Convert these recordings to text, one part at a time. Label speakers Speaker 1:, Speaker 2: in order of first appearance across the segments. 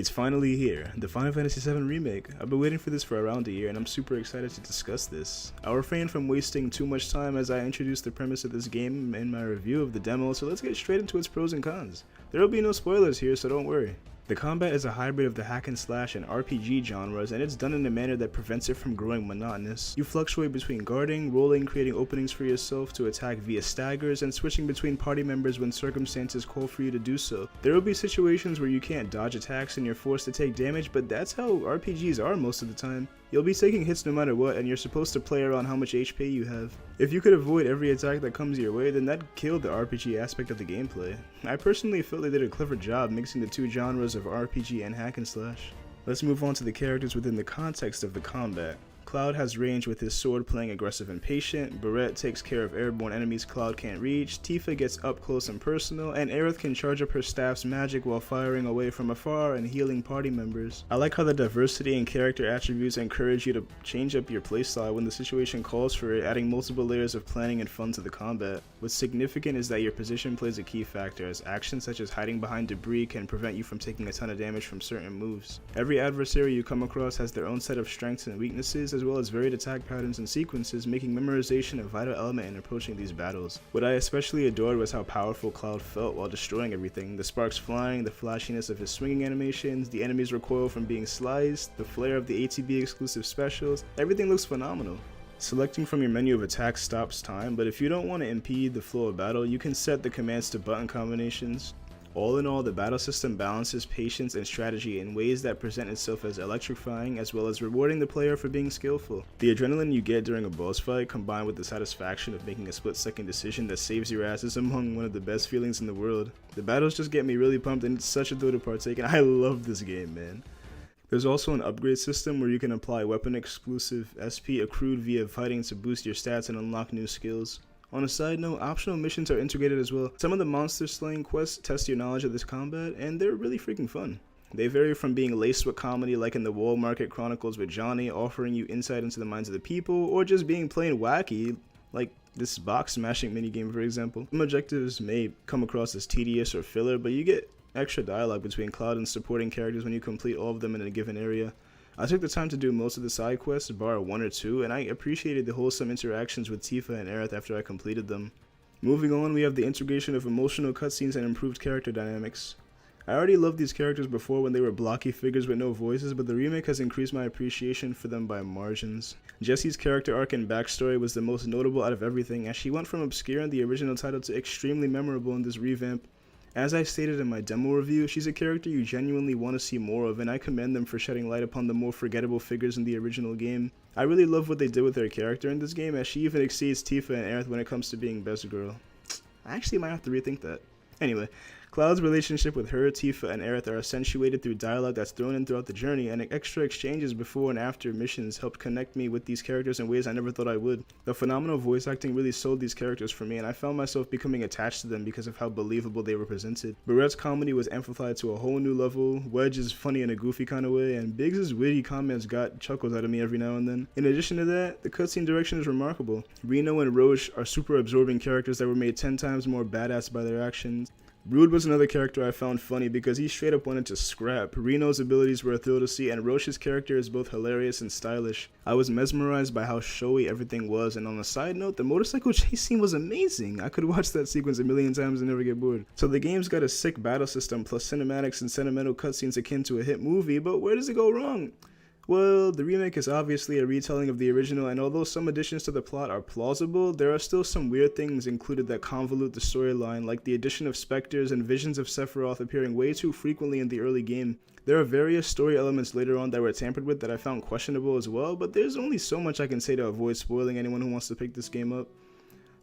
Speaker 1: It's finally here, the Final Fantasy VII Remake. I've been waiting for this for around a year and I'm super excited to discuss this. I'll refrain from wasting too much time as I introduce the premise of this game in my review of the demo, so let's get straight into its pros and cons. There will be no spoilers here, so don't worry. The combat is a hybrid of the hack and slash and RPG genres, and it's done in a manner that prevents it from growing monotonous. You fluctuate between guarding, rolling, creating openings for yourself to attack via staggers, and switching between party members when circumstances call for you to do so. There will be situations where you can't dodge attacks and you're forced to take damage, but that's how RPGs are most of the time. You'll be taking hits no matter what, and you're supposed to play around how much HP you have. If you could avoid every attack that comes your way, then that'd kill the RPG aspect of the gameplay. I personally felt they did a clever job mixing the two genres of RPG and hack and slash. Let's move on to the characters within the context of the combat. Cloud has range with his sword playing aggressive and patient, Barrett takes care of airborne enemies Cloud can't reach, Tifa gets up close and personal, and Aerith can charge up her staff's magic while firing away from afar and healing party members. I like how the diversity in character attributes encourage you to change up your playstyle when the situation calls for it, adding multiple layers of planning and fun to the combat. What's significant is that your position plays a key factor, as actions such as hiding behind debris can prevent you from taking a ton of damage from certain moves. Every adversary you come across has their own set of strengths and weaknesses, as well as varied attack patterns and sequences, making memorization a vital element in approaching these battles. What I especially adored was how powerful Cloud felt while destroying everything. The sparks flying, the flashiness of his swinging animations, the enemy's recoil from being sliced, the flair of the ATB exclusive specials, everything looks phenomenal. Selecting from your menu of attacks stops time, but if you don't want to impede the flow of battle, you can set the commands to button combinations. All in all, the battle system balances patience and strategy in ways that present itself as electrifying, as well as rewarding the player for being skillful. The adrenaline you get during a boss fight, combined with the satisfaction of making a split-second decision that saves your ass, is among one of the best feelings in the world. The battles just get me really pumped, and it's such a thrill to partake in. I love this game, man. There's also an upgrade system where you can apply weapon exclusive SP accrued via fighting to boost your stats and unlock new skills. On a side note, optional missions are integrated as well. Some of the monster slaying quests test your knowledge of this combat, and they're really freaking fun. They vary from being laced with comedy like in the Wall Market Chronicles with Johnny, offering you insight into the minds of the people, or just being plain wacky, like this box smashing minigame for example. Some objectives may come across as tedious or filler, but you get extra dialogue between Cloud and supporting characters when you complete all of them in a given area. I took the time to do most of the side quests, bar one or two, and I appreciated the wholesome interactions with Tifa and Aerith after I completed them. Moving on, we have the integration of emotional cutscenes and improved character dynamics. I already loved these characters before when they were blocky figures with no voices, but the remake has increased my appreciation for them by margins. Jessie's character arc and backstory was the most notable out of everything, as she went from obscure in the original title to extremely memorable in this revamp. As I stated in my demo review, she's a character you genuinely want to see more of, and I commend them for shedding light upon the more forgettable figures in the original game. I really love what they did with her character in this game, as she even exceeds Tifa and Aerith when it comes to being best girl. I actually might have to rethink that. Anyway, Cloud's relationship with her, Tifa, and Aerith are accentuated through dialogue that's thrown in throughout the journey, and extra exchanges before and after missions helped connect me with these characters in ways I never thought I would. The phenomenal voice acting really sold these characters for me, and I found myself becoming attached to them because of how believable they were presented. Barrett's comedy was amplified to a whole new level, Wedge is funny in a goofy kind of way, and Biggs' witty comments got chuckles out of me every now and then. In addition to that, the cutscene direction is remarkable. Reno and Roche are super absorbing characters that were made 10 times more badass by their actions. Rude was another character I found funny because he straight up wanted to scrap. Reno's abilities were a thrill to see, and Roche's character is both hilarious and stylish. I was mesmerized by how showy everything was, and on a side note, the motorcycle chase scene was amazing. I could watch that sequence a million times and never get bored. So the game's got a sick battle system plus cinematics and sentimental cutscenes akin to a hit movie, but where does it go wrong? Well, the remake is obviously a retelling of the original, and although some additions to the plot are plausible, there are still some weird things included that convolute the storyline, like the addition of specters and visions of Sephiroth appearing way too frequently in the early game. There are various story elements later on that were tampered with that I found questionable as well, but there's only so much I can say to avoid spoiling anyone who wants to pick this game up.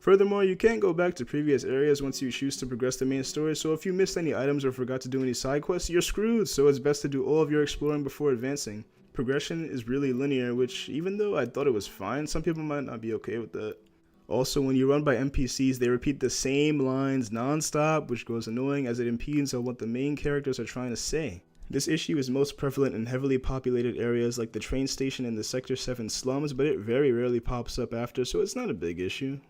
Speaker 1: Furthermore, you can't go back to previous areas once you choose to progress the main story, so if you missed any items or forgot to do any side quests, you're screwed, so it's best to do all of your exploring before advancing. Progression is really linear, which, even though I thought it was fine, some people might not be okay with that. Also, when you run by NPCs, they repeat the same lines non-stop, which grows annoying as it impedes on what the main characters are trying to say. This issue is most prevalent in heavily populated areas like the train station and the Sector 7 slums, but it very rarely pops up after, so it's not a big issue.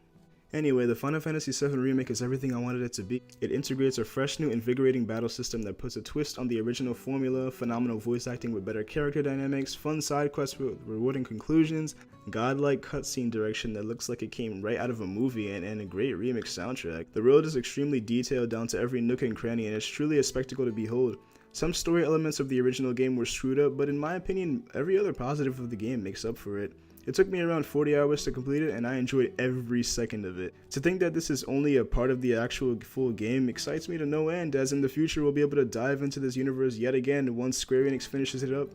Speaker 1: Anyway, the Final Fantasy VII Remake is everything I wanted it to be. It integrates a fresh, new, invigorating battle system that puts a twist on the original formula, phenomenal voice acting with better character dynamics, fun side quests with rewarding conclusions, godlike cutscene direction that looks like it came right out of a movie, and a great remix soundtrack. The world is extremely detailed down to every nook and cranny, and it's truly a spectacle to behold. Some story elements of the original game were screwed up, but in my opinion, every other positive of the game makes up for it. It took me around 40 hours to complete it, and I enjoyed every second of it. To think that this is only a part of the actual full game excites me to no end, as in the future we'll be able to dive into this universe yet again once Square Enix finishes it up.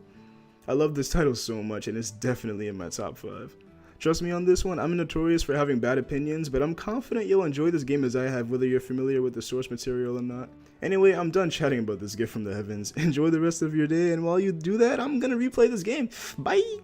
Speaker 1: I love this title so much, and it's definitely in my top 5. Trust me on this one, I'm notorious for having bad opinions, but I'm confident you'll enjoy this game as I have, whether you're familiar with the source material or not. Anyway, I'm done chatting about this gift from the heavens. Enjoy the rest of your day, and while you do that, I'm gonna replay this game. Bye!